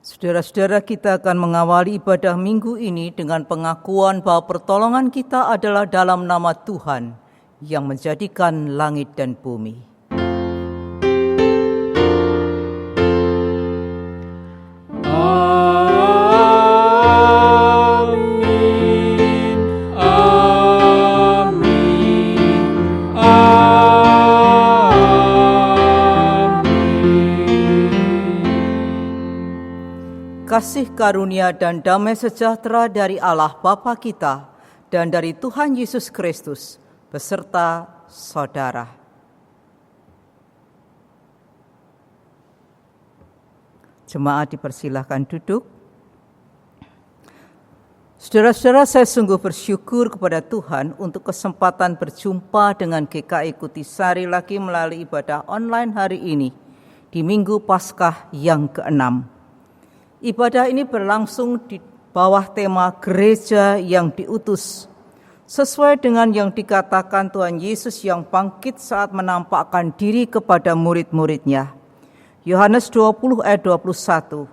Saudara-saudara, kita akan mengawali ibadah minggu ini dengan pengakuan bahwa pertolongan kita adalah dalam nama Tuhan yang menjadikan langit dan bumi. Kasih karunia dan damai sejahtera dari Allah Bapa kita dan dari Tuhan Yesus Kristus beserta saudara. Jemaat dipersilahkan duduk. Saudara-saudara, saya sungguh bersyukur kepada Tuhan untuk kesempatan berjumpa dengan GKI Kutisari lagi melalui ibadah online hari ini di Minggu Paskah yang ke-6. Ibadah ini berlangsung di bawah tema gereja yang diutus, sesuai dengan yang dikatakan Tuhan Yesus yang bangkit saat menampakkan diri kepada murid-muridnya. Yohanes 20 ayat 21.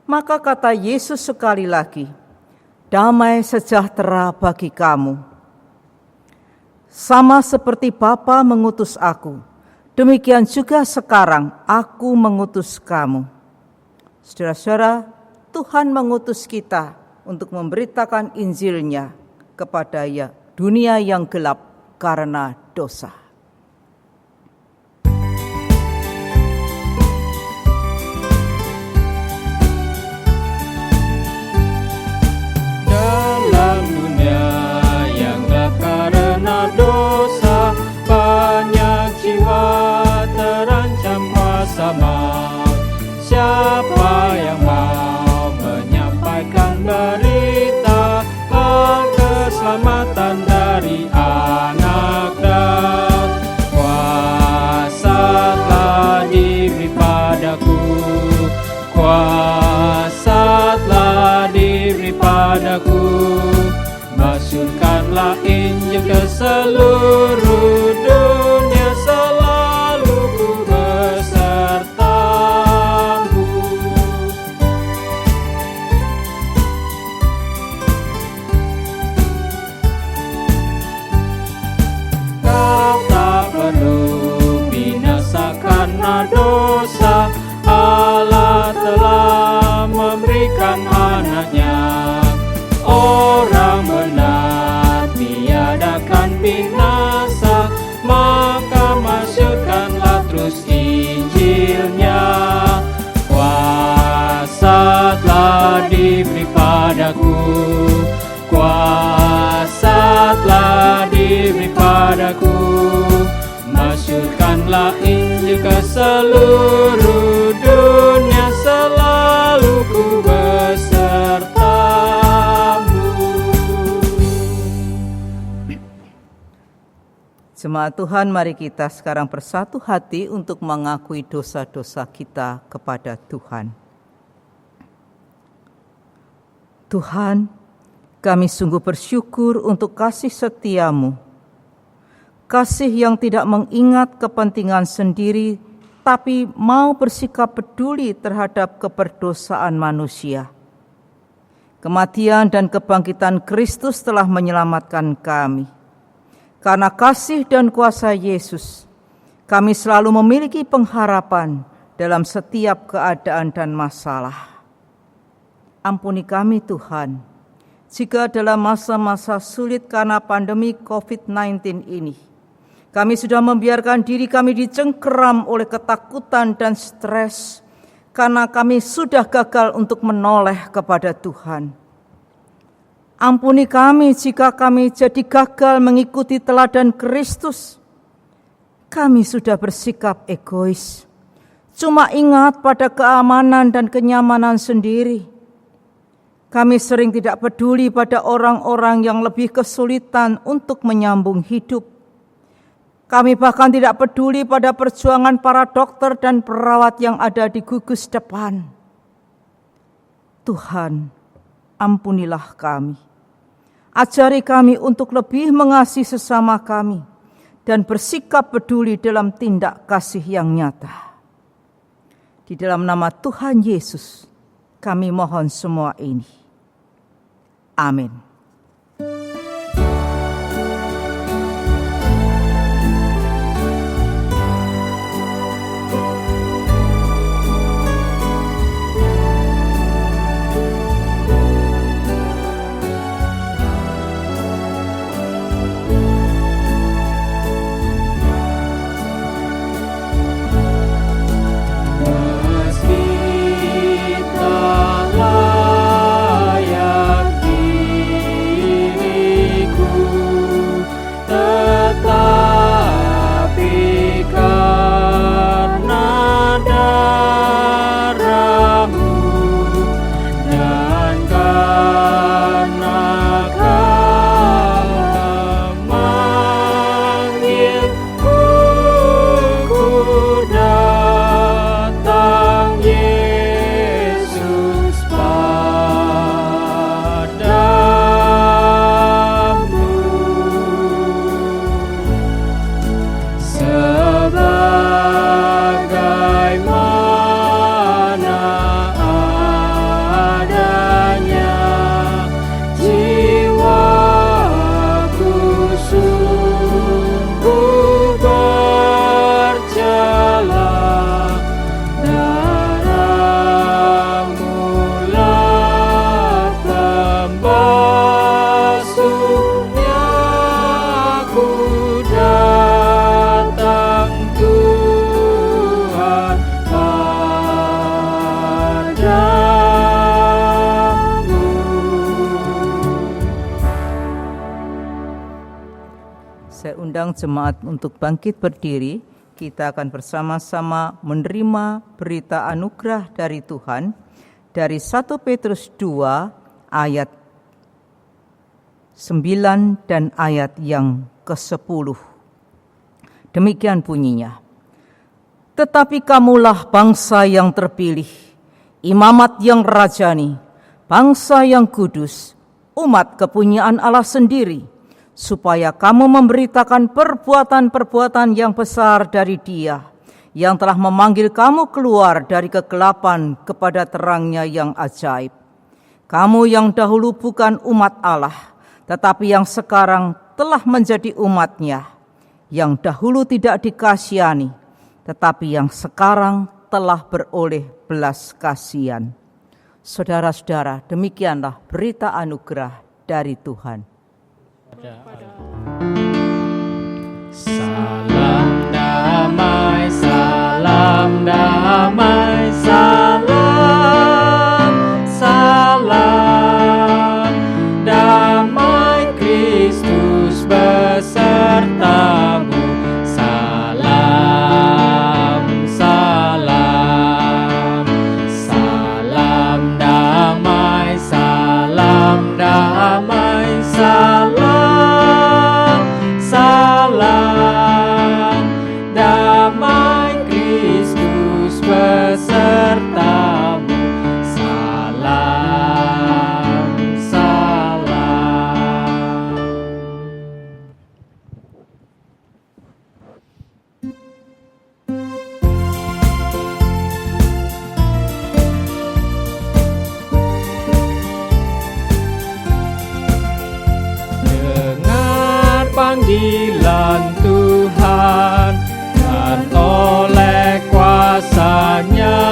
Maka kata Yesus sekali lagi, damai sejahtera bagi kamu. Sama seperti Bapa mengutus aku, demikian juga sekarang aku mengutus kamu. Saudara-saudara, Tuhan mengutus kita untuk memberitakan Injil-Nya kepada dunia yang gelap karena dosa. Dalam dunia yang gelap karena dosa, banyak jiwa terancam kuasa maut. Siapa yang mau menyampaikan berita keselamatan dari anak Daud? Kuasa telah diberi padaku, kuasa telah diberi padaku. Masyurkanlah Injil ke seluruh dunia, selalu ku beserta. Dosa, Allah telah memberikan anaknya. Orang benar tiadakan binasa, maka masyurkanlah terus Injil-Nya. Kuasa telah diberi padaku, kuasa telah diberi padaku. Masyurkanlah Injil ke seluruh dunia, selalu ku besertamu. Jemaat Tuhan, mari kita sekarang bersatu hati untuk mengakui dosa-dosa kita kepada Tuhan. Tuhan, kami sungguh bersyukur untuk kasih setia-Mu. Kasih yang tidak mengingat kepentingan sendiri, tapi mau bersikap peduli terhadap keberdosaan manusia. Kematian dan kebangkitan Kristus telah menyelamatkan kami. Karena kasih dan kuasa Yesus, kami selalu memiliki pengharapan dalam setiap keadaan dan masalah. Ampuni kami Tuhan, jika dalam masa-masa sulit karena pandemi COVID-19 ini, kami sudah membiarkan diri kami dicengkeram oleh ketakutan dan stres karena kami sudah gagal untuk menoleh kepada Tuhan. Ampuni kami jika kami jadi gagal mengikuti teladan Kristus. Kami sudah bersikap egois, cuma ingat pada keamanan dan kenyamanan sendiri. Kami sering tidak peduli pada orang-orang yang lebih kesulitan untuk menyambung hidup. Kami bahkan tidak peduli pada perjuangan para dokter dan perawat yang ada di gugus depan. Tuhan, ampunilah kami. Ajari kami untuk lebih mengasihi sesama kami dan bersikap peduli dalam tindak kasih yang nyata. Di dalam nama Tuhan Yesus, Kami mohon semua ini. Amin. Saya undang jemaat untuk bangkit berdiri. Kita akan bersama-sama menerima berita anugerah dari Tuhan dari 1 Petrus 2 ayat 9 dan ayat yang ke-10. Demikian bunyinya. Tetapi kamulah bangsa yang terpilih, imamat yang rajani, bangsa yang kudus, umat kepunyaan Allah sendiri, supaya kamu memberitakan perbuatan-perbuatan yang besar dari Dia, yang telah memanggil kamu keluar dari kegelapan kepada terangnya yang ajaib. Kamu yang dahulu bukan umat Allah, tetapi yang sekarang telah menjadi umat-Nya, yang dahulu tidak dikasihani, tetapi yang sekarang telah beroleh belas kasihan. Saudara-saudara, demikianlah berita anugerah dari Tuhan. Salam damai, salam damai, salam, salam damai Kristus besertamu. Salam, salam, salam damai, salam damai, salam. Salam damai Kristus besertamu. Salam, salam. Dengar panggilan Tuhan, dan oleh kuasa-Nya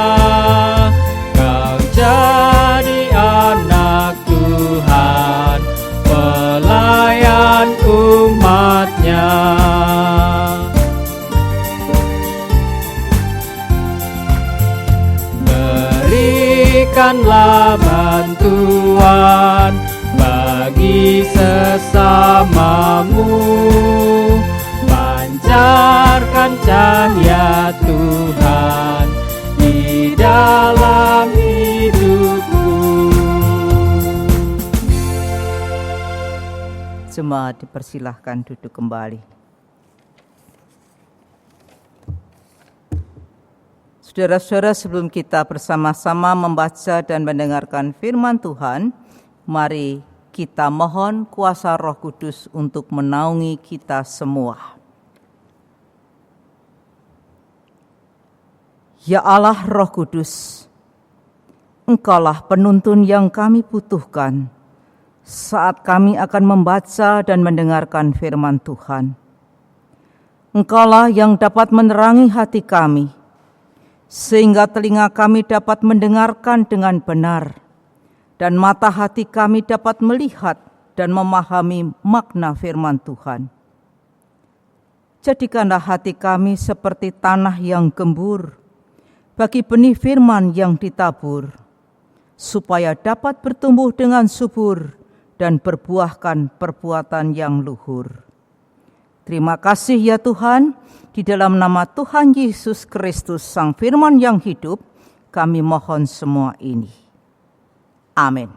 kau jadi anak Tuhan, pelayan umat-Nya. Berikanlah bantuan bagi sesamamu, pancarkan cahaya Tuhan di dalam hidupku. Jemaat dipersilahkan duduk kembali. Saudara-saudara, sebelum kita bersama-sama membaca dan mendengarkan firman Tuhan, mari kita mohon kuasa Roh Kudus untuk menaungi kita semua. Ya Allah Roh Kudus, Engkaulah penuntun yang kami butuhkan saat kami akan membaca dan mendengarkan firman Tuhan. Engkaulah yang dapat menerangi hati kami, sehingga telinga kami dapat mendengarkan dengan benar, dan mata hati kami dapat melihat dan memahami makna firman Tuhan. Jadikanlah hati kami seperti tanah yang gembur bagi benih firman yang ditabur, supaya dapat bertumbuh dengan subur dan berbuahkan perbuatan yang luhur. Terima kasih ya Tuhan, di dalam nama Tuhan Yesus Kristus, Sang Firman yang hidup, kami mohon semua ini. Amin.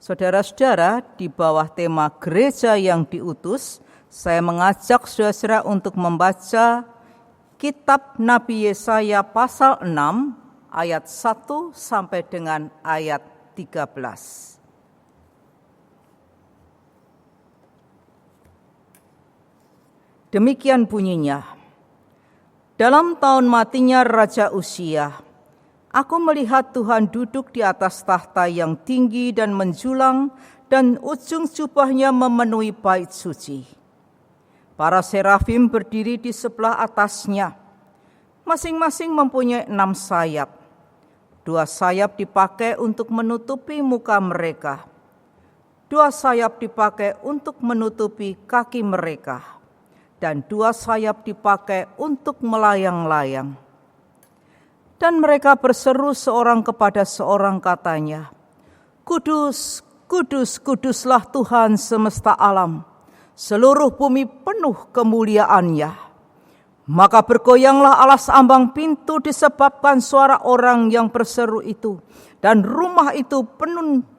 Saudara-saudara, di bawah tema gereja yang diutus, saya mengajak saudara-saudara untuk membaca kitab Nabi Yesaya pasal 6 ayat 1 sampai dengan ayat 13. Demikian bunyinya. Dalam tahun matinya Raja Uzia, aku melihat Tuhan duduk di atas tahta yang tinggi dan menjulang, dan ujung jubahnya memenuhi bait suci. Para serafim berdiri di sebelah atasnya, masing-masing mempunyai 6 sayap. 2 sayap dipakai untuk menutupi muka mereka. 2 sayap dipakai untuk menutupi kaki mereka. Dan 2 sayap dipakai untuk melayang-layang. Dan mereka berseru seorang kepada seorang, katanya, Kudus, kudus, kuduslah Tuhan semesta alam, seluruh bumi penuh kemuliaan-Nya. Maka bergoyanglah alas ambang pintu disebabkan suara orang yang berseru itu, dan rumah itu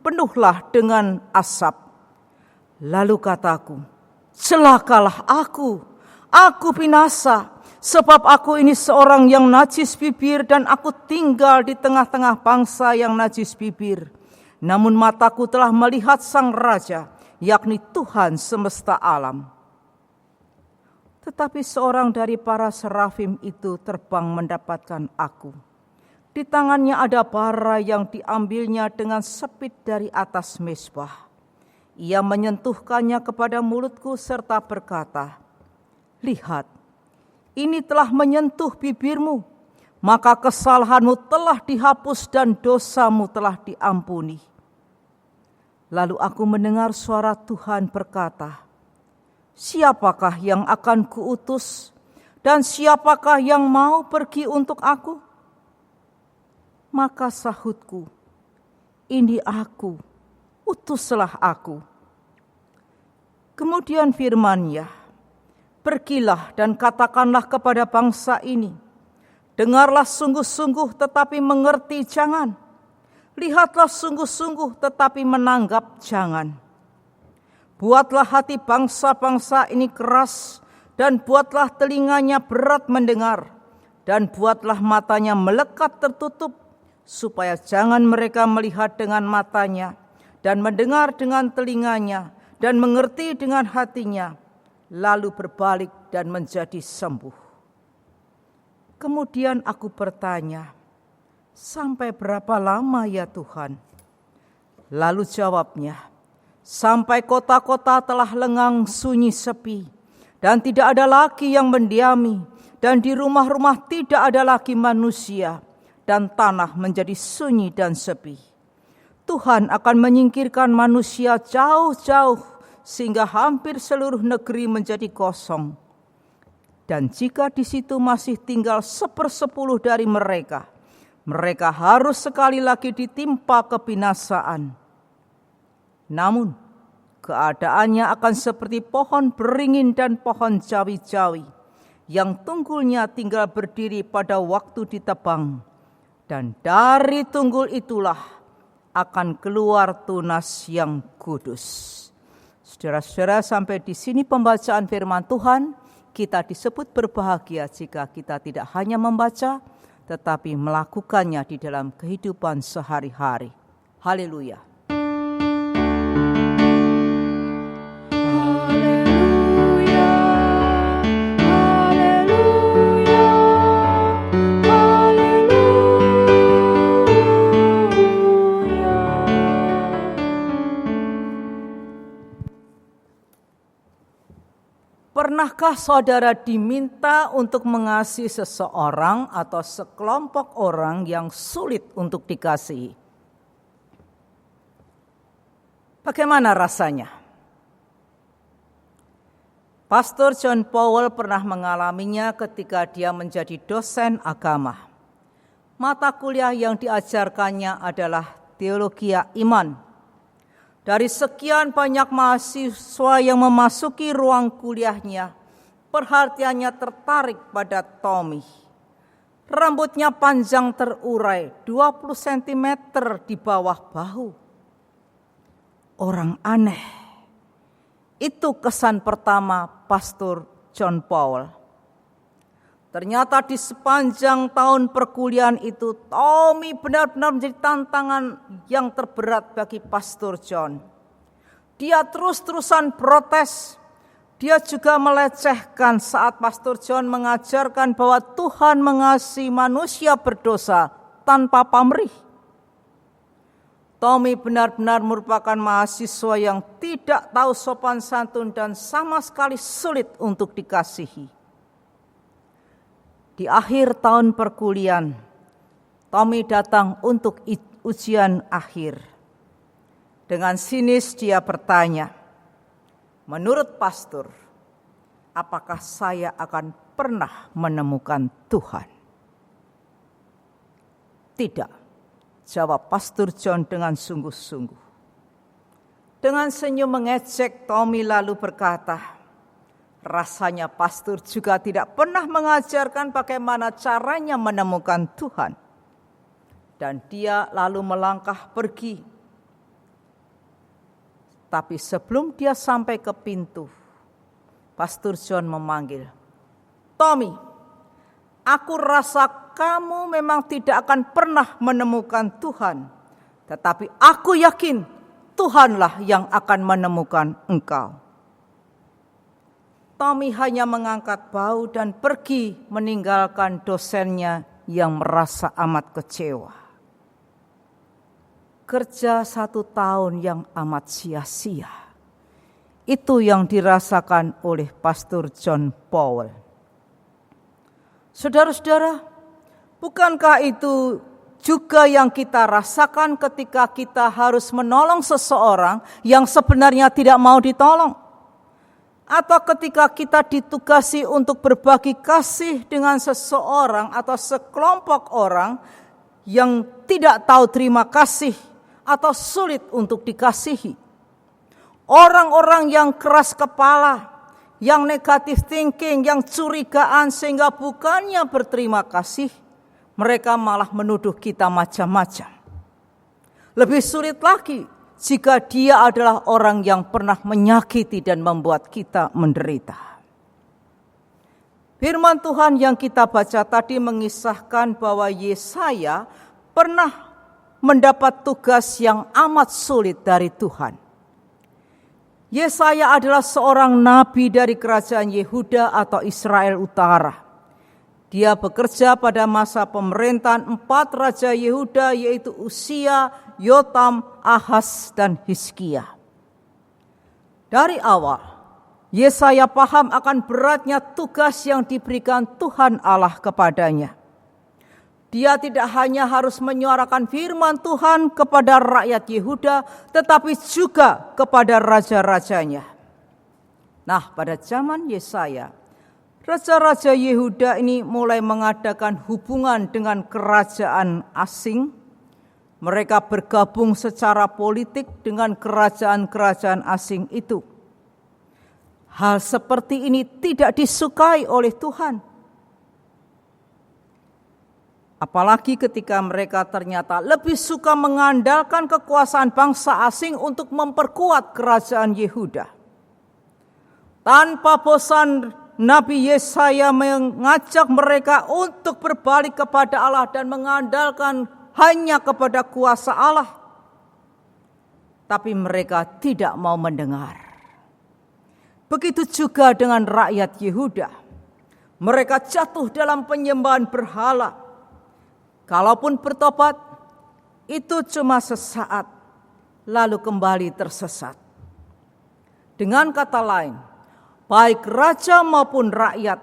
penuhlah dengan asap. Lalu kataku, celakalah aku binasa, sebab aku ini seorang yang najis bibir, dan aku tinggal di tengah-tengah bangsa yang najis bibir. Namun mataku telah melihat Sang Raja, yakni Tuhan semesta alam. Tetapi seorang dari para serafim itu terbang mendapatkan aku. Di tangannya ada bara yang diambilnya dengan sepit dari atas mezbah. Ia menyentuhkannya kepada mulutku serta berkata, lihat, ini telah menyentuh bibirmu, maka kesalahanmu telah dihapus dan dosamu telah diampuni. Lalu aku mendengar suara Tuhan berkata, siapakah yang akan kuutus, dan siapakah yang mau pergi untuk aku? Maka sahutku, ini aku, utuslah aku. Kemudian firman-Nya, pergilah dan katakanlah kepada bangsa ini, dengarlah sungguh-sungguh tetapi mengerti jangan, lihatlah sungguh-sungguh tetapi menanggap jangan. Buatlah hati bangsa-bangsa ini keras, dan buatlah telinganya berat mendengar, dan buatlah matanya melekat tertutup, supaya jangan mereka melihat dengan matanya, dan mendengar dengan telinganya, dan mengerti dengan hatinya, lalu berbalik dan menjadi sembuh. Kemudian aku bertanya, sampai berapa lama ya Tuhan? Lalu jawabnya, sampai kota-kota telah lengang sunyi sepi, dan tidak ada lagi yang mendiami, dan di rumah-rumah tidak ada lagi manusia, dan tanah menjadi sunyi dan sepi. Tuhan akan menyingkirkan manusia jauh-jauh, sehingga hampir seluruh negeri menjadi kosong. Dan jika di situ masih tinggal 1/10 dari mereka, mereka harus sekali lagi ditimpa kebinasaan. Namun, keadaannya akan seperti pohon beringin dan pohon jawi-jawi, yang tunggulnya tinggal berdiri pada waktu ditebang. Dan dari tunggul itulah akan keluar tunas yang kudus. Saudara-saudara, sampai di sini pembacaan firman Tuhan. Kita disebut berbahagia jika kita tidak hanya membaca, tetapi melakukannya di dalam kehidupan sehari-hari. Haleluya. Haleluya, haleluya, Pernahkah saudara diminta untuk mengasihi seseorang atau sekelompok orang yang sulit untuk dikasihi? Bagaimana rasanya? Pastor John Powell pernah mengalaminya ketika dia menjadi dosen agama. Mata kuliah yang diajarkannya adalah teologi iman. Dari sekian banyak mahasiswa yang memasuki ruang kuliahnya, perhatiannya tertarik pada Tommy. Rambutnya panjang terurai 20 cm di bawah bahu. Orang aneh. Itu kesan pertama Pastor John Powell. Ternyata di sepanjang tahun perkuliahan itu, Tommy benar-benar menjadi tantangan yang terberat bagi Pastor John. Dia terus-terusan protes. Dia juga melecehkan saat Pastor John mengajarkan bahwa Tuhan mengasihi manusia berdosa tanpa pamrih. Tommy benar-benar merupakan mahasiswa yang tidak tahu sopan santun dan sama sekali sulit untuk dikasihi. Di akhir tahun perkuliahan, Tommy datang untuk ujian akhir. Dengan sinis dia bertanya, "Menurut pastor, apakah saya akan pernah menemukan Tuhan?" "Tidak," jawab Pastor John dengan sungguh-sungguh. Dengan senyum mengejek, Tommy lalu berkata, "Rasanya pastor juga tidak pernah mengajarkan bagaimana caranya menemukan Tuhan." Dan dia lalu melangkah pergi. Tapi sebelum dia sampai ke pintu, Pastor John memanggil, "Tommy, aku rasa kamu memang tidak akan pernah menemukan Tuhan. Tetapi aku yakin Tuhanlah yang akan menemukan engkau." Tommy hanya mengangkat bahu dan pergi meninggalkan dosennya yang merasa amat kecewa. Kerja 1 tahun yang amat sia-sia. Itu yang dirasakan oleh Pastor John Powell. Saudara-saudara, bukankah itu juga yang kita rasakan ketika kita harus menolong seseorang yang sebenarnya tidak mau ditolong? Atau ketika kita ditugasi untuk berbagi kasih dengan seseorang atau sekelompok orang yang tidak tahu terima kasih atau sulit untuk dikasihi. Orang-orang yang keras kepala, yang negatif thinking, yang curigaan sehingga bukannya berterima kasih, mereka malah menuduh kita macam-macam. Lebih sulit lagi jika dia adalah orang yang pernah menyakiti dan membuat kita menderita. Firman Tuhan yang kita baca tadi mengisahkan bahwa Yesaya pernah mendapat tugas yang amat sulit dari Tuhan. Yesaya adalah seorang nabi dari kerajaan Yehuda atau Israel Utara. Dia bekerja pada masa pemerintahan 4 raja Yehuda, yaitu Uzia, Yotam, Ahaz, dan Hizkia. Dari awal, Yesaya paham akan beratnya tugas yang diberikan Tuhan Allah kepadanya. Dia tidak hanya harus menyuarakan firman Tuhan kepada rakyat Yehuda, tetapi juga kepada raja-rajanya. Nah, pada zaman Yesaya, raja-raja Yehuda ini mulai mengadakan hubungan dengan kerajaan asing. Mereka bergabung secara politik dengan kerajaan-kerajaan asing itu. Hal seperti ini tidak disukai oleh Tuhan. Apalagi ketika mereka ternyata lebih suka mengandalkan kekuasaan bangsa asing untuk memperkuat kerajaan Yehuda. Tanpa bosan, Nabi Yesaya mengajak mereka untuk berbalik kepada Allah dan mengandalkan hanya kepada kuasa Allah. Tapi mereka tidak mau mendengar. Begitu juga dengan rakyat Yehuda. Mereka jatuh dalam penyembahan berhala. Kalaupun bertobat, itu cuma sesaat, lalu kembali tersesat. Dengan kata lain, baik raja maupun rakyat,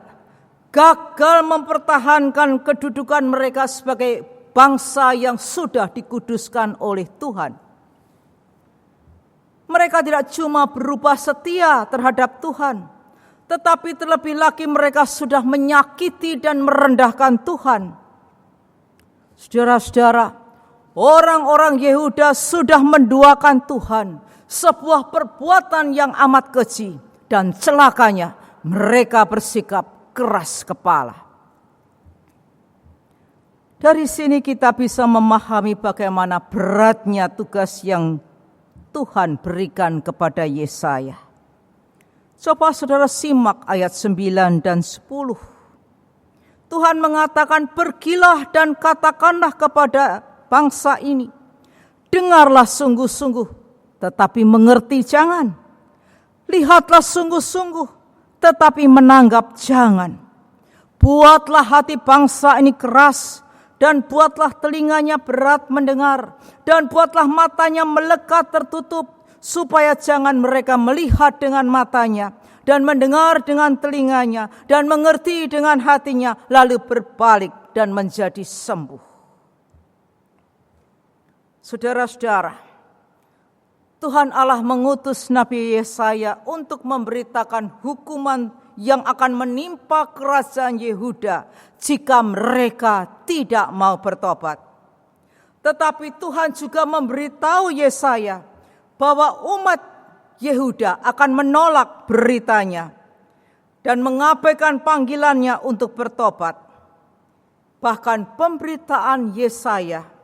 gagal mempertahankan kedudukan mereka sebagai bangsa yang sudah dikuduskan oleh Tuhan. Mereka tidak cuma berubah setia terhadap Tuhan, tetapi terlebih lagi mereka sudah menyakiti dan merendahkan Tuhan. Saudara-saudara, orang-orang Yehuda sudah menduakan Tuhan, sebuah perbuatan yang amat keji, dan celakanya mereka bersikap keras kepala. Dari sini kita bisa memahami bagaimana beratnya tugas yang Tuhan berikan kepada Yesaya. Coba saudara simak ayat 9 dan 10. Tuhan mengatakan, pergilah dan katakanlah kepada bangsa ini, dengarlah sungguh-sungguh, tetapi mengerti jangan. Lihatlah sungguh-sungguh, tetapi menanggap jangan. Buatlah hati bangsa ini keras, dan buatlah telinganya berat mendengar, dan buatlah matanya melekat tertutup, supaya jangan mereka melihat dengan matanya, dan mendengar dengan telinganya, dan mengerti dengan hatinya, lalu berbalik dan menjadi sembuh. Saudara-saudara, Tuhan Allah mengutus Nabi Yesaya untuk memberitakan hukuman yang akan menimpa kerajaan Yehuda jika mereka tidak mau bertobat. Tetapi Tuhan juga memberitahu Yesaya bahwa umat Yehuda akan menolak beritanya dan mengabaikan panggilannya untuk bertobat. Bahkan pemberitaan Yesaya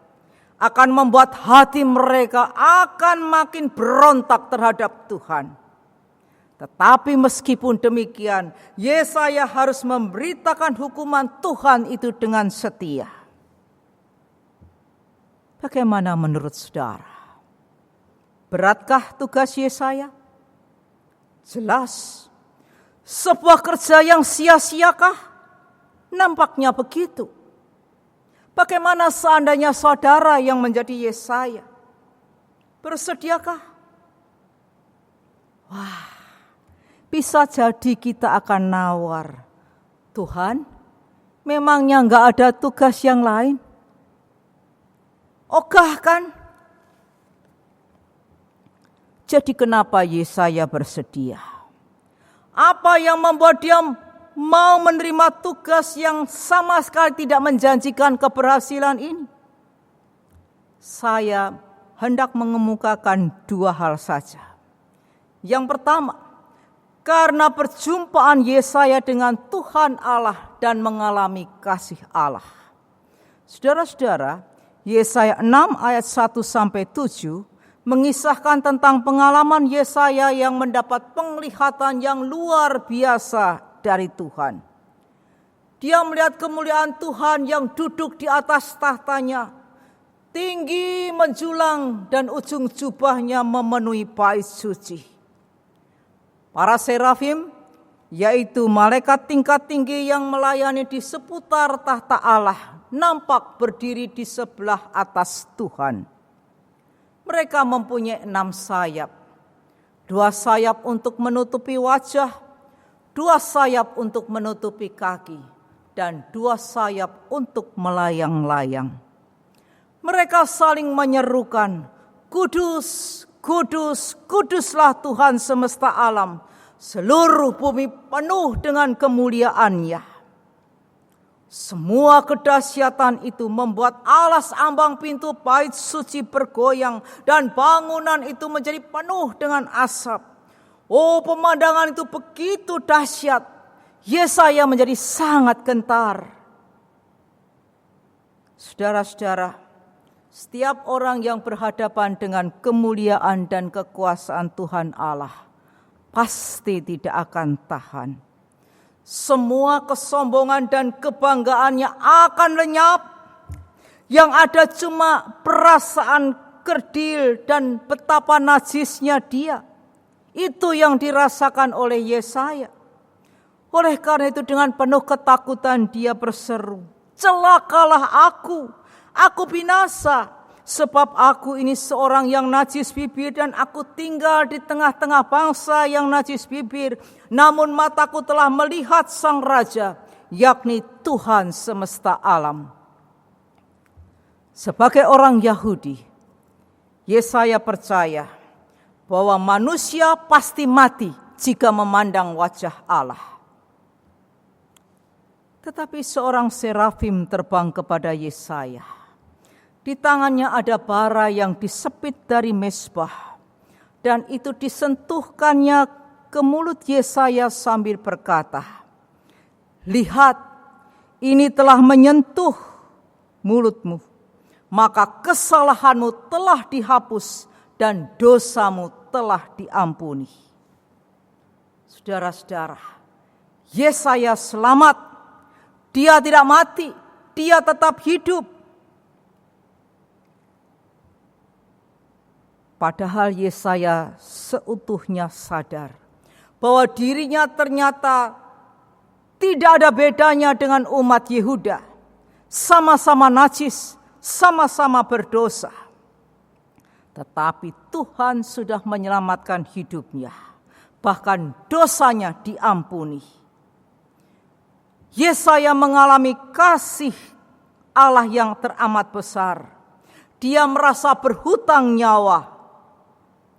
akan membuat hati mereka akan makin berontak terhadap Tuhan. Tetapi meskipun demikian, Yesaya harus memberitakan hukuman Tuhan itu dengan setia. Bagaimana menurut saudara? Beratkah tugas Yesaya? Jelas. Sebuah kerja yang sia-siakah? Nampaknya begitu. Bagaimana seandainya saudara yang menjadi Yesaya? Bersediakah? Wah, bisa jadi kita akan nawar. Tuhan, memangnya enggak ada tugas yang lain? Ogah kan? Jadi kenapa Yesaya bersedia? Apa yang membuat dia mau menerima tugas yang sama sekali tidak menjanjikan keberhasilan ini? Saya hendak mengemukakan dua hal saja. Yang pertama, karena perjumpaan Yesaya dengan Tuhan Allah dan mengalami kasih Allah. Saudara-saudara, Yesaya 6 ayat 1-7 mengisahkan tentang pengalaman Yesaya yang mendapat penglihatan yang luar biasa dari Tuhan. Dia melihat kemuliaan Tuhan yang duduk di atas tahtanya, tinggi menjulang dan ujung jubahnya memenuhi bait suci. Para serafim, yaitu malaikat tingkat tinggi yang melayani di seputar tahta Allah, nampak berdiri di sebelah atas Tuhan. Mereka mempunyai 6 sayap. 2 sayap untuk menutupi wajah, 2 sayap untuk menutupi kaki, dan 2 sayap untuk melayang-layang. Mereka saling menyerukan, Kudus, kudus, kuduslah Tuhan semesta alam. Seluruh bumi penuh dengan kemuliaan-Nya. Semua kedahsyatan itu membuat alas ambang pintu bait suci bergoyang dan bangunan itu menjadi penuh dengan asap. Oh, pemandangan itu begitu dahsyat. Yesaya menjadi sangat gentar. Saudara-saudara, setiap orang yang berhadapan dengan kemuliaan dan kekuasaan Tuhan Allah pasti tidak akan tahan. Semua kesombongan dan kebanggaannya akan lenyap. Yang ada cuma perasaan kerdil dan betapa najisnya dia. Itu yang dirasakan oleh Yesaya. Oleh karena itu dengan penuh ketakutan dia berseru, celakalah aku binasa. Sebab aku ini seorang yang najis bibir dan aku tinggal di tengah-tengah bangsa yang najis bibir. Namun mataku telah melihat Sang Raja, yakni Tuhan semesta alam. Sebagai orang Yahudi, Yesaya percaya bahwa manusia pasti mati jika memandang wajah Allah. Tetapi seorang serafim terbang kepada Yesaya. Di tangannya ada bara yang disepit dari mezbah, dan itu disentuhkannya ke mulut Yesaya sambil berkata, "Lihat, ini telah menyentuh mulutmu, maka kesalahanmu telah dihapus dan dosamu telah diampuni." Saudara-saudara, Yesaya selamat. Dia tidak mati, dia tetap hidup. Padahal Yesaya seutuhnya sadar bahwa dirinya ternyata tidak ada bedanya dengan umat Yehuda. Sama-sama najis, sama-sama berdosa. Tetapi Tuhan sudah menyelamatkan hidupnya. Bahkan dosanya diampuni. Yesaya mengalami kasih Allah yang teramat besar. Dia merasa berhutang nyawa.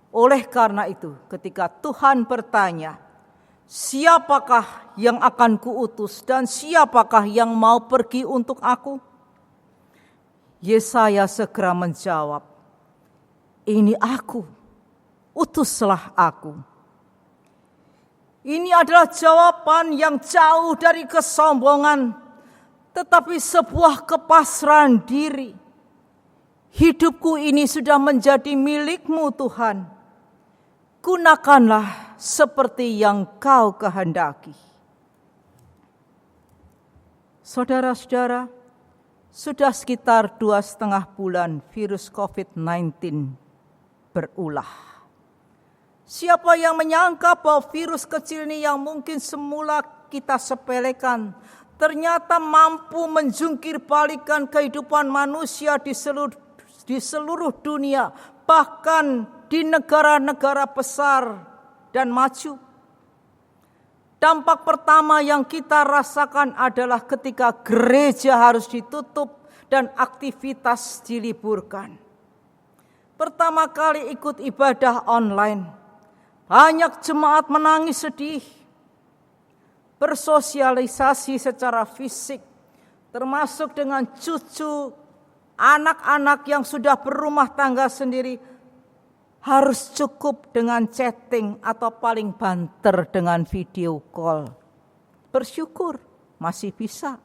Oleh karena itu, ketika Tuhan bertanya, "Siapakah yang akan kuutus dan siapakah yang mau pergi untuk aku?" Yesaya segera menjawab, "Ini aku, utuslah aku." Ini adalah jawaban yang jauh dari kesombongan, tetapi sebuah kepasrahan diri. Hidupku ini sudah menjadi milik-Mu Tuhan. Gunakanlah seperti yang Kau kehendaki. Saudara-saudara, sudah sekitar 2,5 bulan virus COVID-19 berulah. Siapa yang menyangka bahwa virus kecil ini yang mungkin semula kita sepelekan, ternyata mampu menjungkir balikan kehidupan manusia di seluruh dunia, bahkan di negara-negara besar dan maju. Dampak pertama yang kita rasakan adalah ketika gereja harus ditutup dan aktivitas diliburkan. Pertama kali ikut ibadah online, banyak jemaat menangis sedih. Bersosialisasi secara fisik, termasuk dengan cucu, anak-anak yang sudah berumah tangga sendiri, harus cukup dengan chatting atau paling banter dengan video call. Bersyukur masih bisa.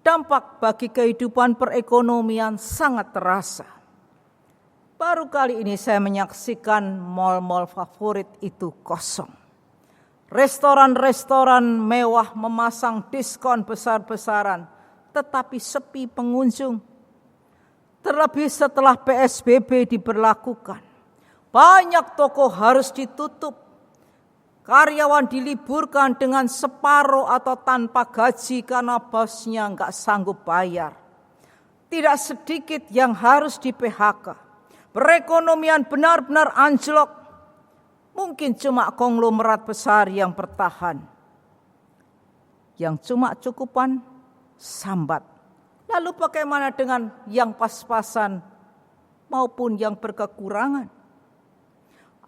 Dampak bagi kehidupan perekonomian sangat terasa. Baru kali ini saya menyaksikan mal-mal favorit itu kosong. Restoran-restoran mewah memasang diskon besar-besaran, tetapi sepi pengunjung. Terlebih setelah PSBB diberlakukan, banyak toko harus ditutup. Karyawan diliburkan dengan separuh atau tanpa gaji karena bosnya nggak sanggup bayar. Tidak sedikit yang harus di-PHK. Perekonomian benar-benar anjlok. Mungkin cuma konglomerat besar yang bertahan. Yang cuma cukupan sambat. Lalu bagaimana dengan yang pas-pasan maupun yang berkekurangan?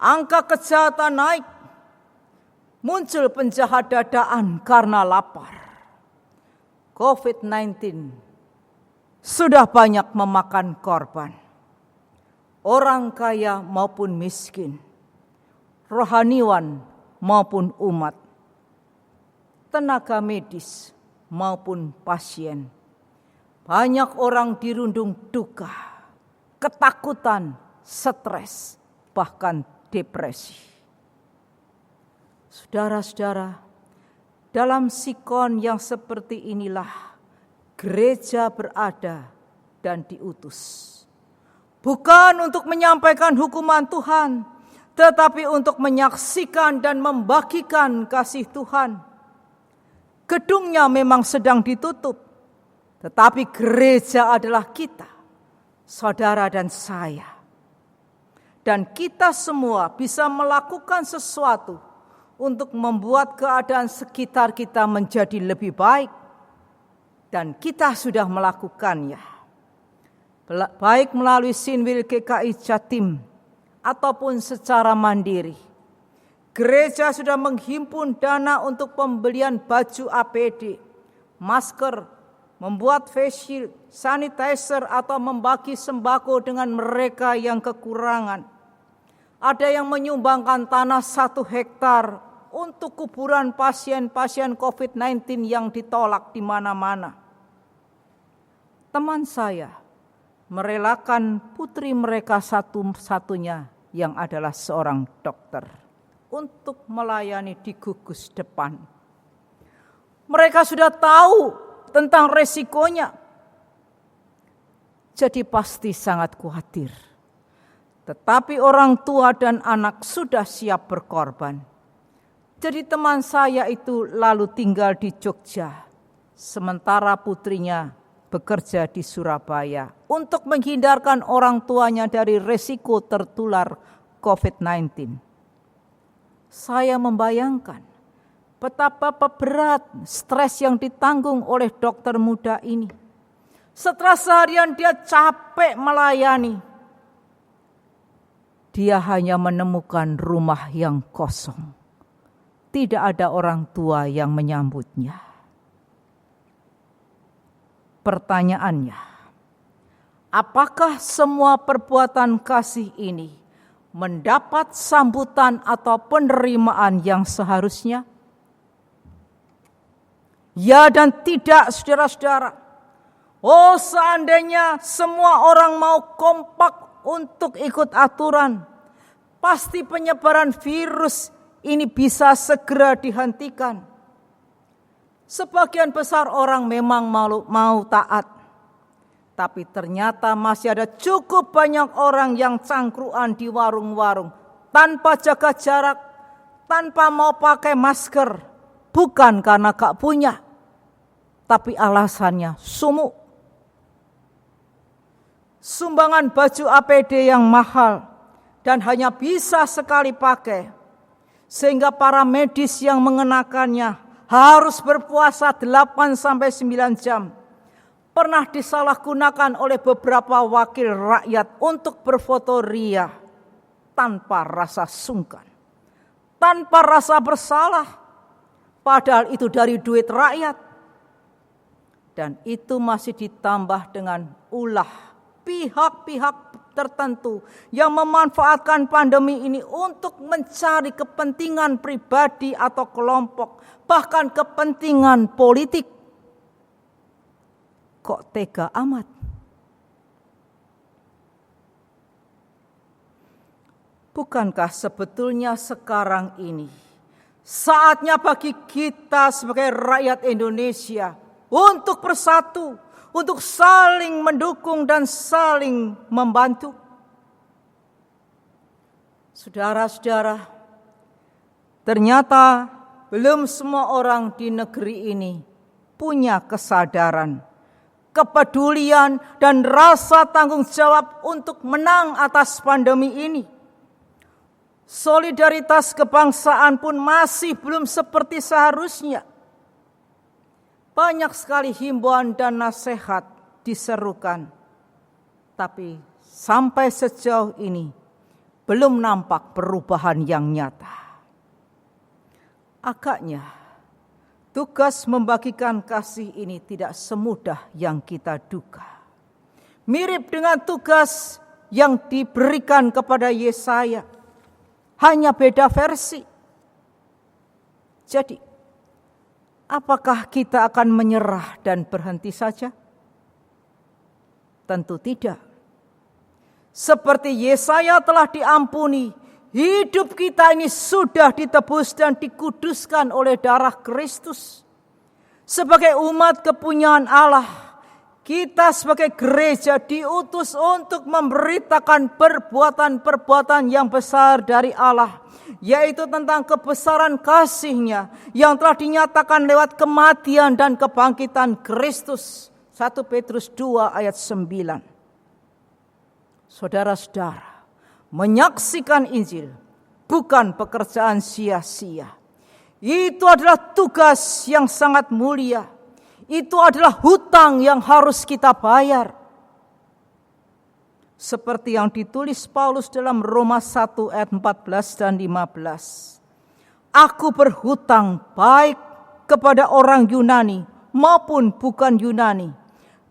Angka kejahatan naik. Muncul penjahat dadaan karena lapar. COVID-19 sudah banyak memakan korban. Orang kaya maupun miskin. Rohaniwan maupun umat. Tenaga medis maupun pasien. Banyak orang dirundung duka, ketakutan, stres, bahkan depresi. Saudara-saudara, dalam sikon yang seperti inilah gereja berada dan diutus. Bukan untuk menyampaikan hukuman Tuhan, tetapi untuk menyaksikan dan membagikan kasih Tuhan. Gedungnya memang sedang ditutup, tetapi gereja adalah kita. saudara dan saya. Dan kita semua bisa melakukan sesuatu untuk membuat keadaan sekitar kita menjadi lebih baik. Dan kita sudah melakukannya. Baik melalui Sinwil GKI Jatim ataupun secara mandiri. Gereja sudah menghimpun dana untuk pembelian baju APD, masker, membuat face shield, sanitizer atau membagi sembako dengan mereka yang kekurangan. Ada yang menyumbangkan tanah 1 hektar untuk kuburan pasien-pasien COVID-19 yang ditolak di mana-mana. Teman saya merelakan putri mereka satu-satunya yang adalah seorang dokter untuk melayani di gugus depan. Mereka sudah tahu tentang resikonya, jadi pasti sangat khawatir. Tetapi orang tua dan anak sudah siap berkorban. Jadi teman saya itu lalu tinggal di Jogja, sementara putrinya bekerja di Surabaya untuk menghindarkan orang tuanya dari resiko tertular COVID-19. Saya membayangkan betapa berat stres yang ditanggung oleh dokter muda ini. Setelah seharian dia capek melayani, dia hanya menemukan rumah yang kosong. Tidak ada orang tua yang menyambutnya. Pertanyaannya, apakah semua perbuatan kasih ini mendapat sambutan atau penerimaan yang seharusnya? Ya dan tidak, saudara-saudara. Oh, seandainya semua orang mau kompak untuk ikut aturan, pasti penyebaran virus ini bisa segera dihentikan. Sebagian besar orang memang mau taat, tapi ternyata masih ada cukup banyak orang yang cangkruan di warung-warung tanpa jaga jarak, tanpa mau pakai masker, bukan karena gak punya, tapi alasannya sumuk. Sumbangan baju APD yang mahal dan hanya bisa sekali pakai, sehingga para medis yang mengenakannya harus berpuasa 8-9 jam. Pernah disalahgunakan oleh beberapa wakil rakyat untuk berfoto ria tanpa rasa sungkan, tanpa rasa bersalah, padahal itu dari duit rakyat. Dan itu masih ditambah dengan ulah pihak-pihak tertentu yang memanfaatkan pandemi ini untuk mencari kepentingan pribadi atau kelompok, bahkan kepentingan politik. Kok tega amat? Bukankah sebetulnya sekarang ini saatnya bagi kita sebagai rakyat Indonesia untuk bersatu, untuk saling mendukung dan saling membantu? Saudara-saudara, ternyata belum semua orang di negeri ini punya kesadaran, kepedulian, dan rasa tanggung jawab untuk menang atas pandemi ini. Solidaritas kebangsaan pun masih belum seperti seharusnya. Banyak sekali himbauan dan nasihat diserukan, tapi sampai sejauh ini belum nampak perubahan yang nyata. Agaknya tugas membagikan kasih ini tidak semudah yang kita duga. Mirip dengan tugas yang diberikan kepada Yesaya, hanya beda versi. Jadi, apakah kita akan menyerah dan berhenti saja? Tentu tidak. Seperti Yesaya telah diampuni, hidup kita ini sudah ditebus dan dikuduskan oleh darah Kristus. Sebagai umat kepunyaan Allah, kita sebagai gereja diutus untuk memberitakan perbuatan-perbuatan yang besar dari Allah, yaitu tentang kebesaran kasih-Nya yang telah dinyatakan lewat kematian dan kebangkitan Kristus. 1 Petrus 2 ayat 9. Saudara-saudara, menyaksikan Injil bukan pekerjaan sia-sia. Itu adalah tugas yang sangat mulia. Itu adalah hutang yang harus kita bayar. Seperti yang ditulis Paulus dalam Roma 1 ayat 14 dan 15. Aku berhutang baik kepada orang Yunani maupun bukan Yunani,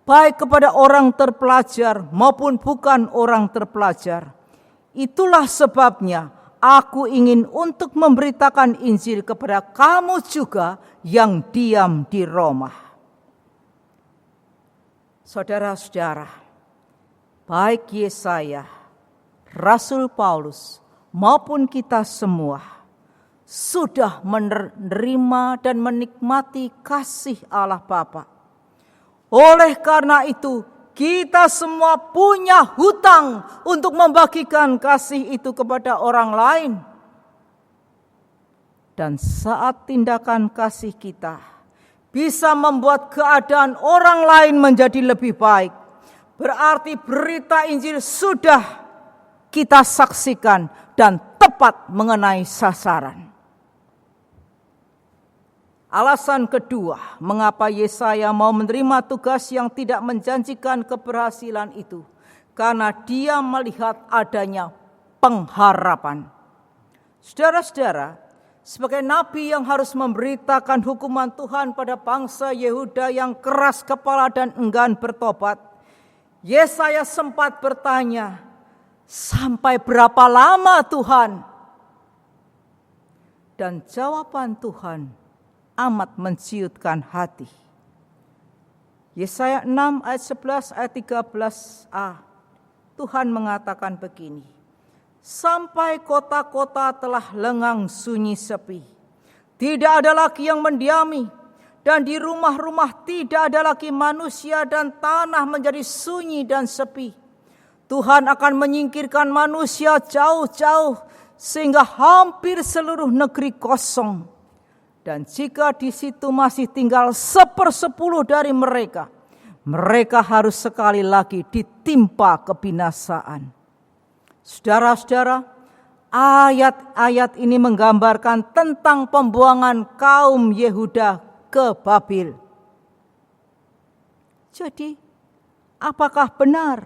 baik kepada orang terpelajar maupun bukan orang terpelajar. Itulah sebabnya aku ingin untuk memberitakan Injil kepada kamu juga yang diam di Roma. Saudara-saudara, baik Yesaya, Rasul Paulus, maupun kita semua sudah menerima dan menikmati kasih Allah Bapa. Oleh karena itu, kita semua punya hutang untuk membagikan kasih itu kepada orang lain. Dan saat tindakan kasih kita bisa membuat keadaan orang lain menjadi lebih baik, berarti berita Injil sudah kita saksikan dan tepat mengenai sasaran. Alasan kedua, mengapa Yesaya mau menerima tugas yang tidak menjanjikan keberhasilan itu, karena dia melihat adanya pengharapan. Saudara-saudara, sebagai nabi yang harus memberitakan hukuman Tuhan pada bangsa Yehuda yang keras kepala dan enggan bertobat, Yesaya sempat bertanya, sampai berapa lama Tuhan? Dan jawaban Tuhan amat menciutkan hati. Yesaya 6 ayat 11 ayat 13a. Tuhan mengatakan begini. Sampai kota-kota telah lengang sunyi sepi. Tidak ada lagi yang mendiami. Dan di rumah-rumah tidak ada lagi manusia dan tanah menjadi sunyi dan sepi. Tuhan akan menyingkirkan manusia jauh-jauh sehingga hampir seluruh negeri kosong. Dan jika di situ masih tinggal 1/10 dari mereka, mereka harus sekali lagi ditimpa kebinasaan. Saudara-saudara, ayat-ayat ini menggambarkan tentang pembuangan kaum Yehuda ke Babil. Jadi, apakah benar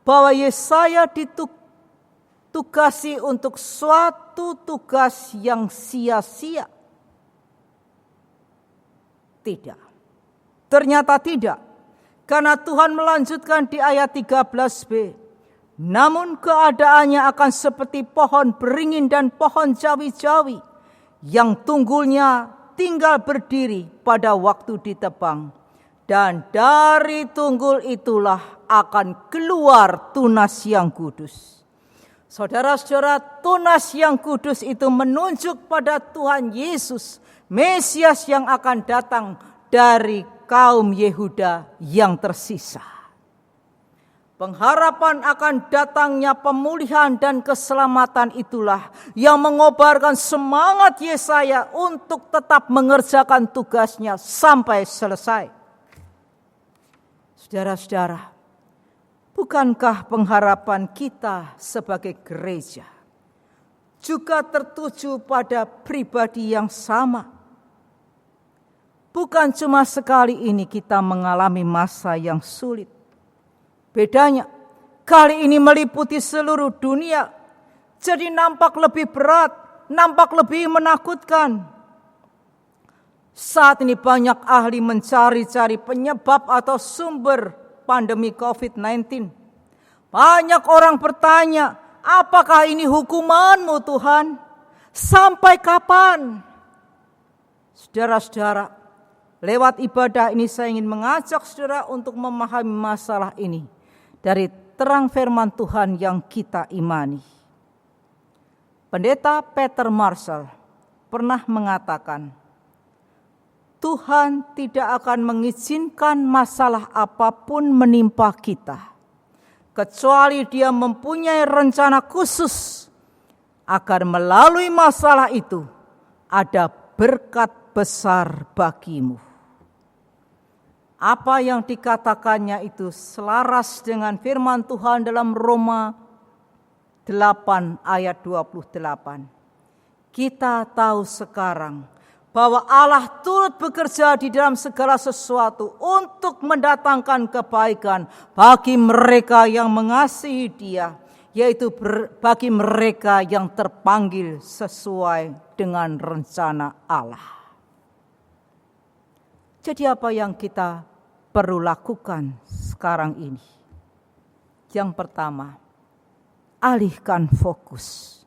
bahwa Yesaya ditugasi untuk suatu tugas yang sia-sia? Tidak. Ternyata tidak. Karena Tuhan melanjutkan di ayat 13b. Namun keadaannya akan seperti pohon beringin dan pohon jawi-jawi yang tunggulnya tinggal berdiri pada waktu ditebang. Dan dari tunggul itulah akan keluar tunas yang kudus. Saudara-saudara, tunas yang kudus itu menunjuk pada Tuhan Yesus, Mesias yang akan datang dari kaum Yehuda yang tersisa. Pengharapan akan datangnya pemulihan dan keselamatan itulah yang mengobarkan semangat Yesaya untuk tetap mengerjakan tugasnya sampai selesai. Saudara-saudara, bukankah pengharapan kita sebagai gereja juga tertuju pada pribadi yang sama? Bukan cuma sekali ini kita mengalami masa yang sulit. Bedanya, kali ini meliputi seluruh dunia. Jadi nampak lebih berat, nampak lebih menakutkan. Saat ini banyak ahli mencari-cari penyebab atau sumber pandemi COVID-19. Banyak orang bertanya, apakah ini hukuman-Mu Tuhan? Sampai kapan? Saudara-saudara, lewat ibadah ini saya ingin mengajak saudara untuk memahami masalah ini dari terang firman Tuhan yang kita imani. Pendeta Peter Marshall pernah mengatakan, Tuhan tidak akan mengizinkan masalah apapun menimpa kita, kecuali Dia mempunyai rencana khusus agar melalui masalah itu ada berkat besar bagimu. apa yang dikatakannya itu selaras dengan firman Tuhan dalam Roma 8 ayat 28. Kita tahu sekarang bahwa Allah turut bekerja di dalam segala sesuatu untuk mendatangkan kebaikan bagi mereka yang mengasihi Dia, yaitu bagi mereka yang terpanggil sesuai dengan rencana Allah. Jadi apa yang kita perlu lakukan sekarang ini? Yang pertama, alihkan fokus.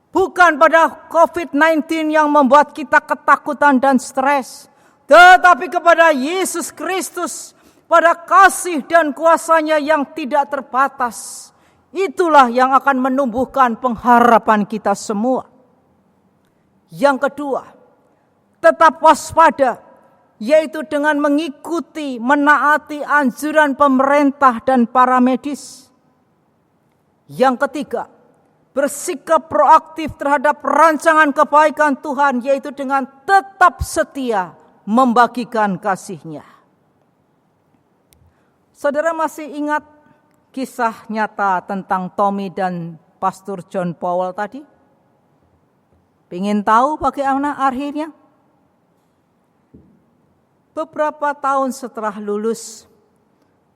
Bukan pada COVID-19 yang membuat kita ketakutan dan stres, tetapi kepada Yesus Kristus, pada kasih dan kuasa-Nya yang tidak terbatas. Itulah yang akan menumbuhkan pengharapan kita semua. Yang kedua, tetap waspada, yaitu dengan mengikuti, menaati anjuran pemerintah dan para medis. Yang ketiga, bersikap proaktif terhadap rancangan kebaikan Tuhan, yaitu dengan tetap setia membagikan kasih-Nya. Saudara masih ingat kisah nyata tentang Tommy dan Pastor John Powell tadi? Pengen tahu bagaimana akhirnya? Beberapa tahun setelah lulus,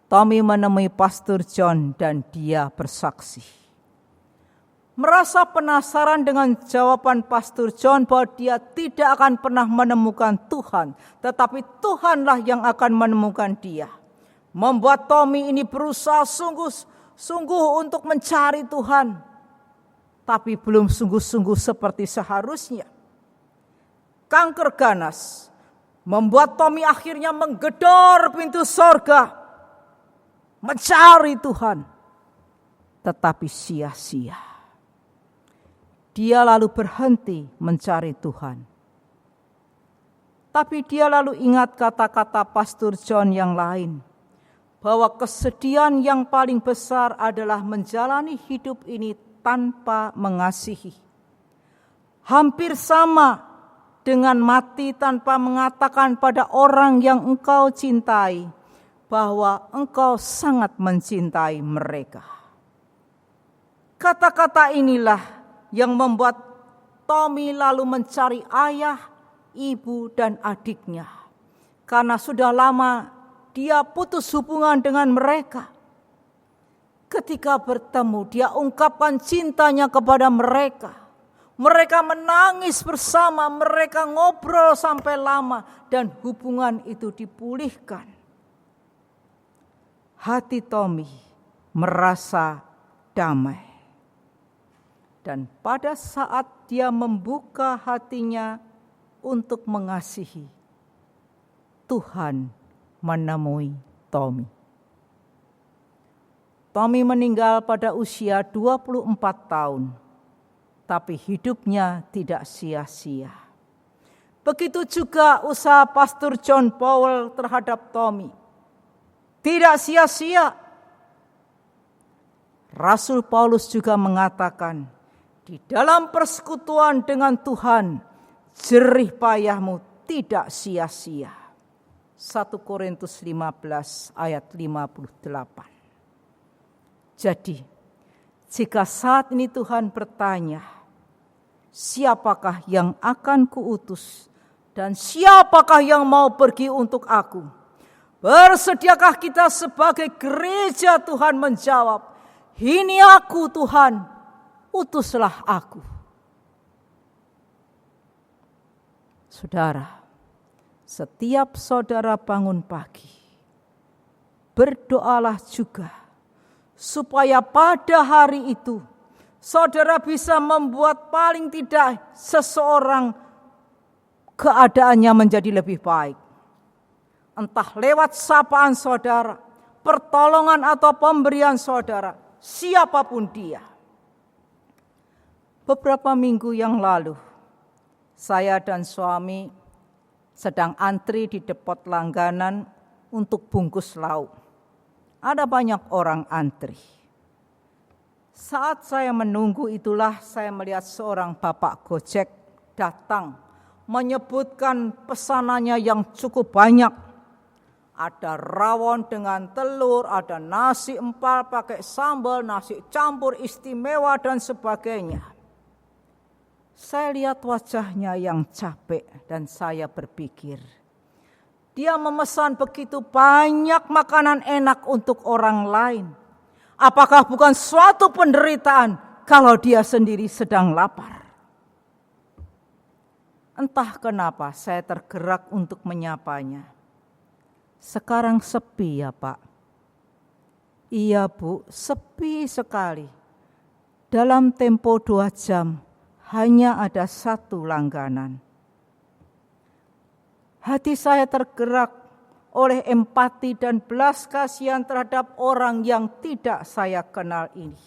Tommy menemui Pastor John dan dia bersaksi. Merasa penasaran dengan jawaban Pastor John bahwa dia tidak akan pernah menemukan Tuhan, tetapi Tuhanlah yang akan menemukan dia. Membuat Tommy ini berusaha sungguh-sungguh untuk mencari Tuhan, tapi belum sungguh-sungguh seperti seharusnya. Kanker ganas membuat Tommy akhirnya menggedor pintu sorga, mencari Tuhan, tetapi sia-sia. Dia lalu berhenti mencari Tuhan. Tapi dia lalu ingat kata-kata Pastor John yang lain, bahwa kesedihan yang paling besar adalah menjalani hidup ini tanpa mengasihi. Hampir sama dengan mati tanpa mengatakan pada orang yang engkau cintai, bahwa engkau sangat mencintai mereka. Kata-kata inilah yang membuat Tommy lalu mencari ayah, ibu, dan adiknya. Karena sudah lama dia putus hubungan dengan mereka. Ketika bertemu, dia ungkapkan cintanya kepada mereka. Mereka menangis bersama, mereka ngobrol sampai lama, dan hubungan itu dipulihkan. Hati Tommy merasa damai. Dan pada saat dia membuka hatinya untuk mengasihi, Tuhan menemui Tommy. Tommy meninggal pada usia 24 tahun, tapi hidupnya tidak sia-sia. Begitu juga usaha Pastor John Powell terhadap Tommy. Tidak sia-sia. Rasul Paulus juga mengatakan, di dalam persekutuan dengan Tuhan, jerih payahmu tidak sia-sia. 1 Korintus 15 ayat 58. Jadi, jika saat ini Tuhan bertanya, siapakah yang akan kuutus dan siapakah yang mau pergi untuk aku? Bersediakah kita sebagai gereja Tuhan menjawab, ini aku Tuhan, utuslah aku. Saudara, setiap saudara bangun pagi, berdoalah juga supaya pada hari itu saudara bisa membuat paling tidak seseorang keadaannya menjadi lebih baik. Entah lewat sapaan saudara, pertolongan atau pemberian saudara, siapapun dia. Beberapa minggu yang lalu, saya dan suami sedang antri di depot langganan untuk bungkus lauk. Ada banyak orang antri. Saat saya menunggu itulah saya melihat seorang bapak Gojek datang menyebutkan pesanannya yang cukup banyak. Ada rawon dengan telur, ada nasi empal pakai sambal, nasi campur istimewa dan sebagainya. Saya lihat wajahnya yang capek dan saya berpikir, dia memesan begitu banyak makanan enak untuk orang lain. Apakah bukan suatu penderitaan kalau dia sendiri sedang lapar? Entah kenapa saya tergerak untuk menyapanya. Sekarang sepi ya Pak? Iya Bu, sepi sekali. Dalam tempo 2 jam hanya ada 1 langganan. Hati saya tergerak oleh empati dan belas kasihan terhadap orang yang tidak saya kenal ini.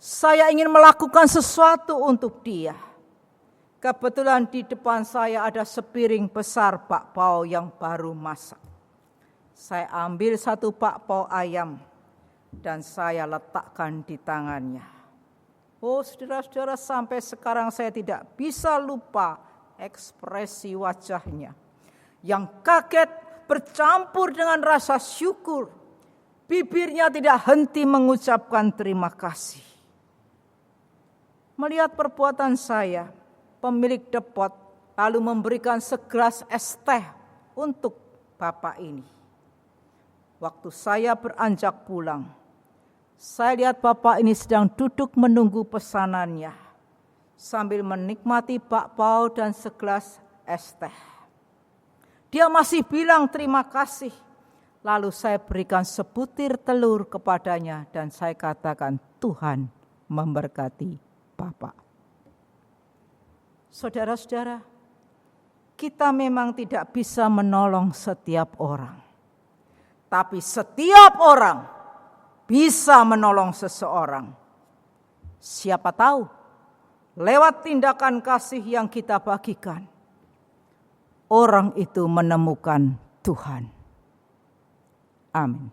Saya ingin melakukan sesuatu untuk dia. Kebetulan di depan saya ada sepiring besar bakpao yang baru masak. Saya ambil 1 bakpao ayam dan saya letakkan di tangannya. Oh saudara-saudara, sampai sekarang saya tidak bisa lupa ekspresi wajahnya yang kaget bercampur dengan rasa syukur. Bibirnya tidak henti mengucapkan terima kasih. Melihat perbuatan saya, pemilik depot lalu memberikan segelas es teh untuk bapak ini. Waktu saya beranjak pulang, saya lihat bapak ini sedang duduk menunggu pesanannya sambil menikmati bakpao dan segelas es teh. Dia masih bilang terima kasih. Lalu saya berikan sebutir telur kepadanya dan saya katakan, Tuhan memberkati Bapak. Saudara-saudara, kita memang tidak bisa menolong setiap orang. Tapi setiap orang bisa menolong seseorang. Siapa tahu, lewat tindakan kasih yang kita bagikan, orang itu menemukan Tuhan. Amin.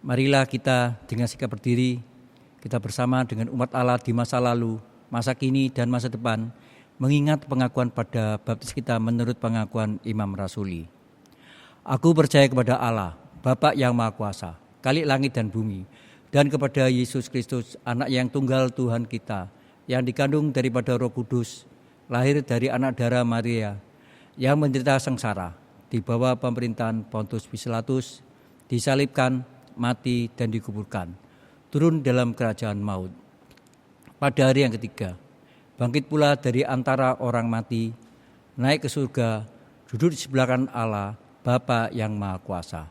Marilah kita dengan sikap berdiri, kita bersama dengan umat Allah di masa lalu, masa kini dan masa depan, mengingat pengakuan pada baptis kita menurut pengakuan Imam Rasuli. Aku percaya kepada Allah, Bapa yang Maha Kuasa, Khalik langit dan bumi, dan kepada Yesus Kristus, anak yang tunggal Tuhan kita, yang dikandung daripada Roh Kudus, lahir dari anak darah Maria, yang menderita sengsara, di bawah pemerintahan Pontius Pilatus, disalibkan, mati dan dikuburkan, turun dalam kerajaan maut. Pada hari yang ketiga, bangkit pula dari antara orang mati, naik ke surga, duduk di sebelah kanan Allah, Bapa yang Maha Kuasa.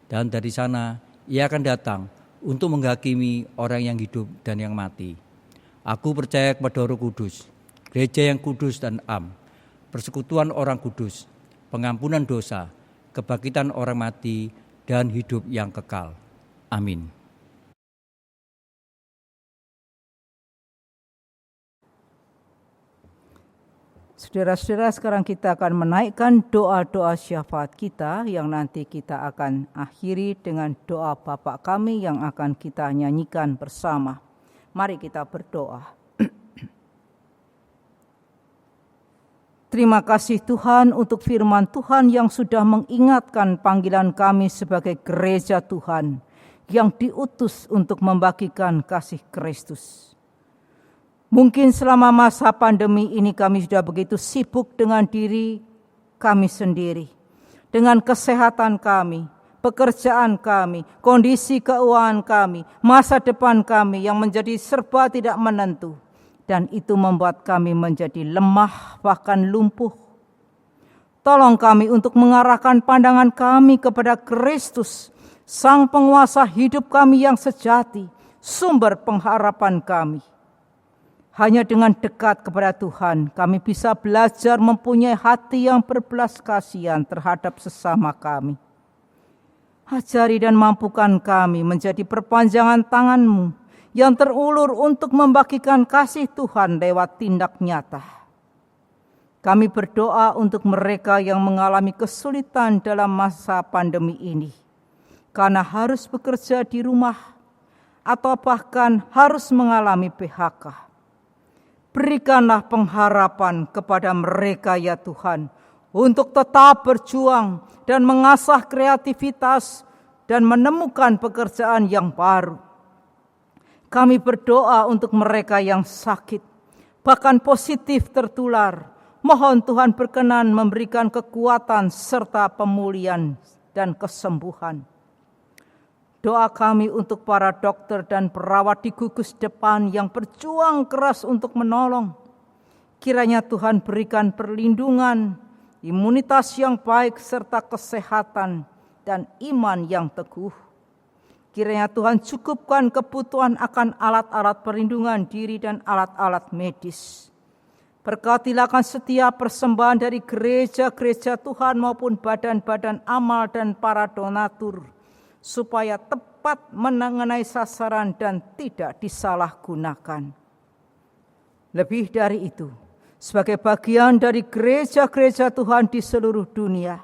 Dan dari sana ia akan datang untuk menghakimi orang yang hidup dan yang mati. Aku percaya kepada Roh Kudus, gereja yang kudus dan am, persekutuan orang kudus, pengampunan dosa, kebangkitan orang mati, dan hidup yang kekal. Amin. Saudara-saudara, sekarang kita akan menaikkan doa-doa syafaat kita yang nanti kita akan akhiri dengan doa Bapa kami yang akan kita nyanyikan bersama. Mari kita berdoa. Terima kasih Tuhan untuk firman Tuhan yang sudah mengingatkan panggilan kami sebagai gereja Tuhan yang diutus untuk membagikan kasih Kristus. Mungkin selama masa pandemi ini kami sudah begitu sibuk dengan diri kami sendiri, dengan kesehatan kami, pekerjaan kami, kondisi keuangan kami, masa depan kami yang menjadi serba tidak menentu. Dan itu membuat kami menjadi lemah, bahkan lumpuh. Tolong kami untuk mengarahkan pandangan kami kepada Kristus, Sang Penguasa hidup kami yang sejati, sumber pengharapan kami. Hanya dengan dekat kepada Tuhan, kami bisa belajar mempunyai hati yang berbelas kasihan terhadap sesama kami. Ajari dan mampukan kami menjadi perpanjangan tangan-Mu yang terulur untuk membagikan kasih Tuhan lewat tindak nyata. Kami berdoa untuk mereka yang mengalami kesulitan dalam masa pandemi ini, karena harus bekerja di rumah atau bahkan harus mengalami PHK. Berikanlah pengharapan kepada mereka ya Tuhan, untuk tetap berjuang dan mengasah kreativitas dan menemukan pekerjaan yang baru. Kami berdoa untuk mereka yang sakit, bahkan positif tertular. Mohon Tuhan berkenan memberikan kekuatan serta pemulihan dan kesembuhan. Doa kami untuk para dokter dan perawat di gugus depan yang berjuang keras untuk menolong. Kiranya Tuhan berikan perlindungan, imunitas yang baik serta kesehatan dan iman yang teguh. Kiranya Tuhan cukupkan kebutuhan akan alat-alat perlindungan diri dan alat-alat medis. Berkatilah setiap persembahan dari gereja-gereja Tuhan maupun badan-badan amal dan para donatur, supaya tepat mengenai sasaran dan tidak disalahgunakan. Lebih dari itu, sebagai bagian dari gereja-gereja Tuhan di seluruh dunia,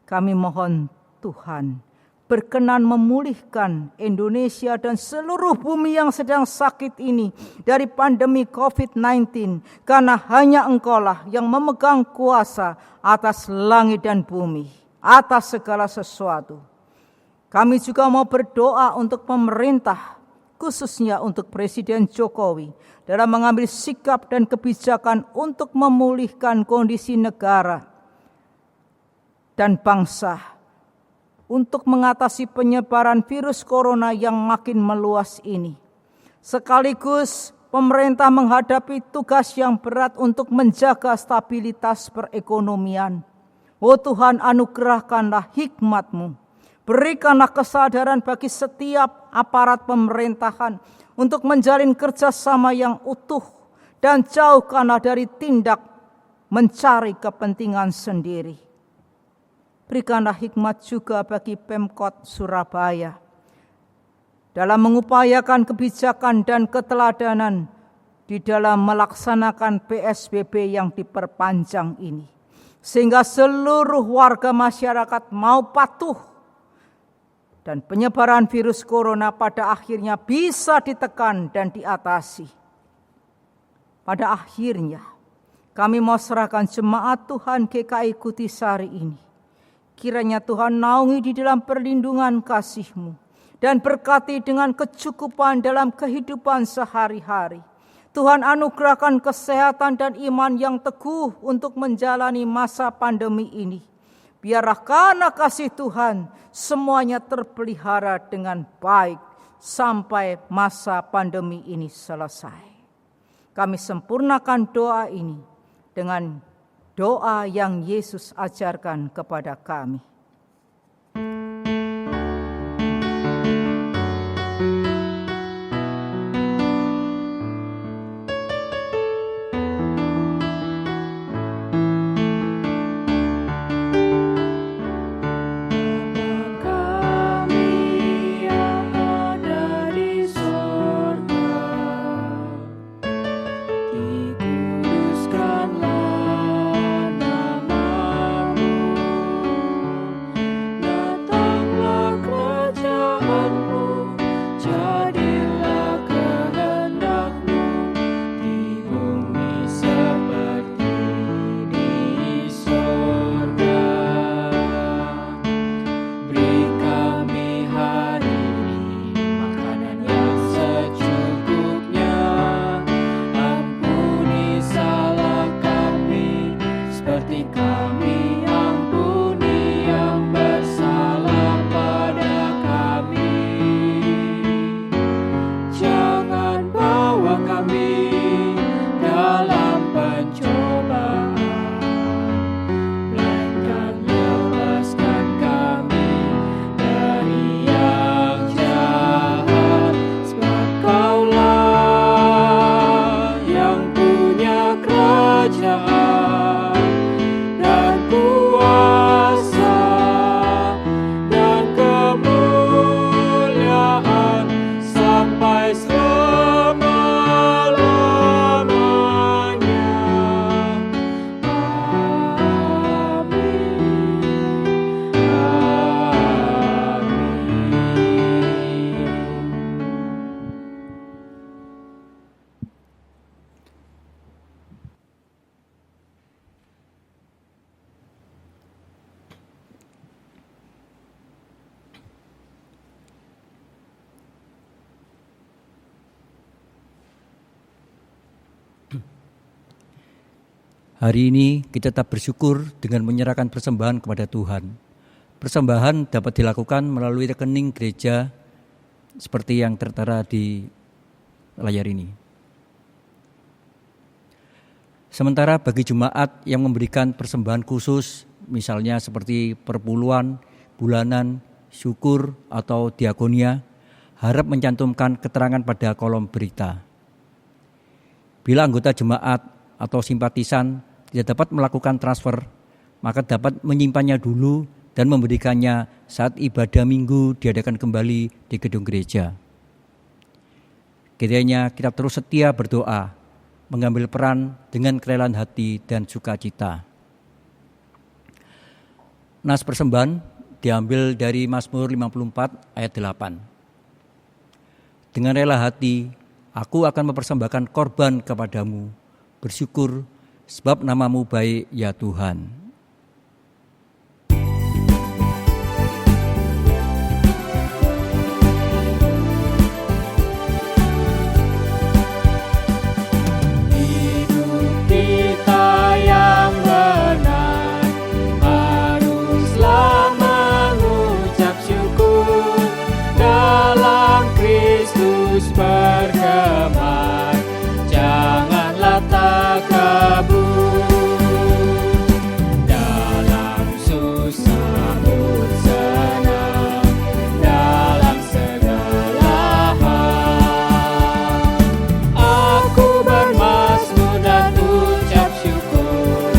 kami mohon Tuhan berkenan memulihkan Indonesia dan seluruh bumi yang sedang sakit ini dari pandemi COVID-19, karena hanya Engkaulah yang memegang kuasa atas langit dan bumi, atas segala sesuatu. Kami juga mau berdoa untuk pemerintah, khususnya untuk Presiden Jokowi, dalam mengambil sikap dan kebijakan untuk memulihkan kondisi negara dan bangsa, untuk mengatasi penyebaran virus corona yang makin meluas ini. Sekaligus pemerintah menghadapi tugas yang berat untuk menjaga stabilitas perekonomian. Oh Tuhan, anugerahkanlah hikmat-Mu. Berikanlah kesadaran bagi setiap aparat pemerintahan untuk menjalin kerjasama yang utuh, dan jauhkanlah dari tindak mencari kepentingan sendiri. Berikanlah hikmat juga bagi Pemkot Surabaya dalam mengupayakan kebijakan dan keteladanan di dalam melaksanakan PSBB yang diperpanjang ini, sehingga seluruh warga masyarakat mau patuh dan penyebaran virus corona pada akhirnya bisa ditekan dan diatasi. Pada akhirnya, kami mau serahkan jemaat Tuhan GKI Kutisari ini. Kiranya Tuhan naungi di dalam perlindungan kasih-Mu dan berkati dengan kecukupan dalam kehidupan sehari-hari. Tuhan anugerahkan kesehatan dan iman yang teguh untuk menjalani masa pandemi ini. Biarlah karena kasih Tuhan semuanya terpelihara dengan baik sampai masa pandemi ini selesai. Kami sempurnakan doa ini dengan doa yang Yesus ajarkan kepada kami. Hari ini kita tetap bersyukur dengan menyerahkan persembahan kepada Tuhan. Persembahan dapat dilakukan melalui rekening gereja seperti yang tertera di layar ini. Sementara bagi jemaat yang memberikan persembahan khusus, misalnya seperti perpuluhan, bulanan, syukur, atau diakonia, harap mencantumkan keterangan pada kolom berita. Bila anggota jemaat atau simpatisan tidak dapat melakukan transfer, maka dapat menyimpannya dulu dan memberikannya saat ibadah minggu diadakan kembali di gedung gereja. Kiranya kita terus setia berdoa, mengambil peran dengan kerelaan hati dan sukacita. Nas persembahan diambil dari Mazmur 54 ayat 8. Dengan rela hati, aku akan mempersembahkan korban kepadamu, bersyukur sebab namamu baik ya Tuhan. Bergema, janganlah takabur. Dalam susah pun senang, dalam segala hal. Aku bermazmur dan ucap syukur,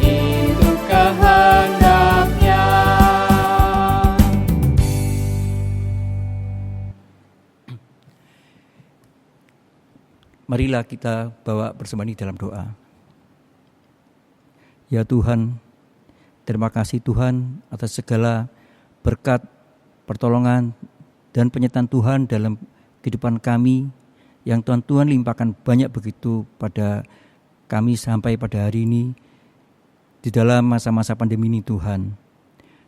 itu kehendaknya. Marilah kita bawa persembahan ini dalam doa. Ya Tuhan, terima kasih Tuhan atas segala berkat, pertolongan, dan penyertaan Tuhan dalam kehidupan kami yang Tuhan limpahkan banyak begitu pada kami sampai pada hari ini di dalam masa-masa pandemi ini Tuhan.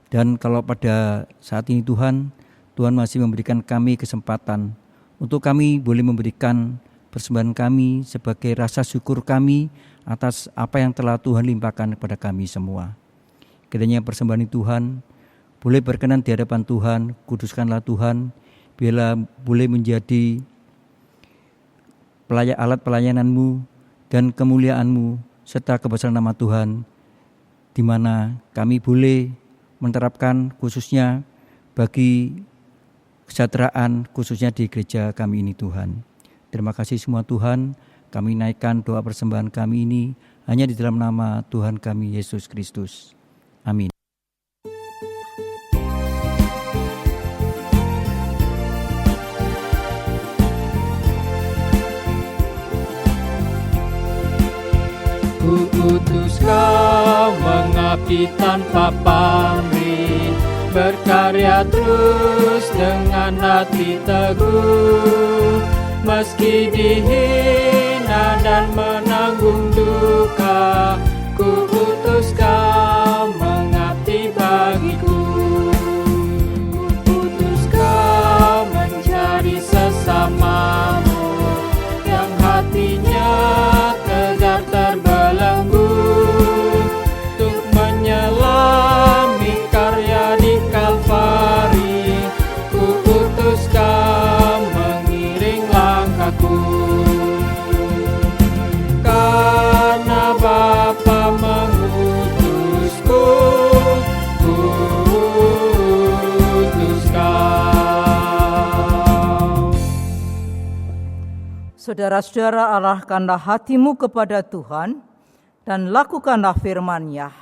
Dan kalau pada saat ini Tuhan masih memberikan kami kesempatan untuk kami boleh memberikan persembahan kami sebagai rasa syukur kami atas apa yang telah Tuhan limpahkan kepada kami semua. Kiranya persembahan Tuhan boleh berkenan di hadapan Tuhan, kuduskanlah Tuhan, biarlah boleh menjadi alat pelayanan-Mu dan kemuliaan-Mu serta kebesaran nama Tuhan, di mana kami boleh menerapkan khususnya bagi kesejahteraan khususnya di gereja kami ini Tuhan. Terima kasih semua Tuhan, kami naikkan doa persembahan kami ini hanya di dalam nama Tuhan kami Yesus Kristus. Amin. Ku utus kau mengabdi tanpa pamrih, berkarya terus dengan hati teguh. Meski dihina dan menanggung duka, ku utus kau mengabdi bagiku. Ku utus kau menjadi sesamamu yang hatinya tegar terbelenggu, untuk menyelami karya di Kalvari. Ku utus kau mengiring langkahku, karena Bapa mengutusku. Ku utus kau. Saudara-saudara, arahkanlah hatimu kepada Tuhan dan lakukanlah firman-Nya.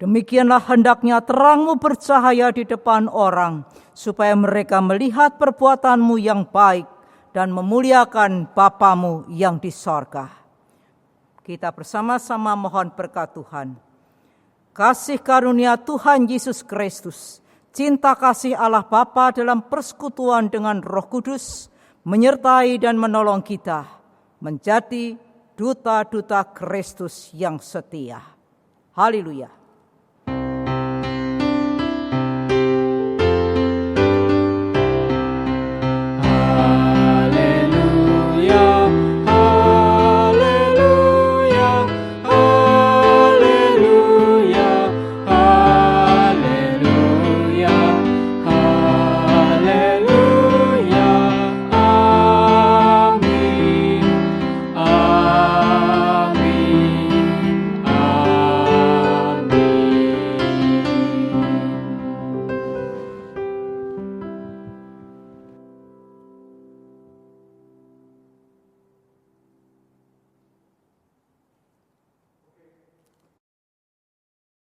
Demikianlah hendaknya terangmu bercahaya di depan orang, supaya mereka melihat perbuatanmu yang baik dan memuliakan Bapamu yang di sorga. Kita bersama-sama mohon berkat Tuhan. Kasih karunia Tuhan Yesus Kristus, cinta kasih Allah Bapa dalam persekutuan dengan Roh Kudus, menyertai dan menolong kita menjadi duta-duta Kristus yang setia. Haleluya.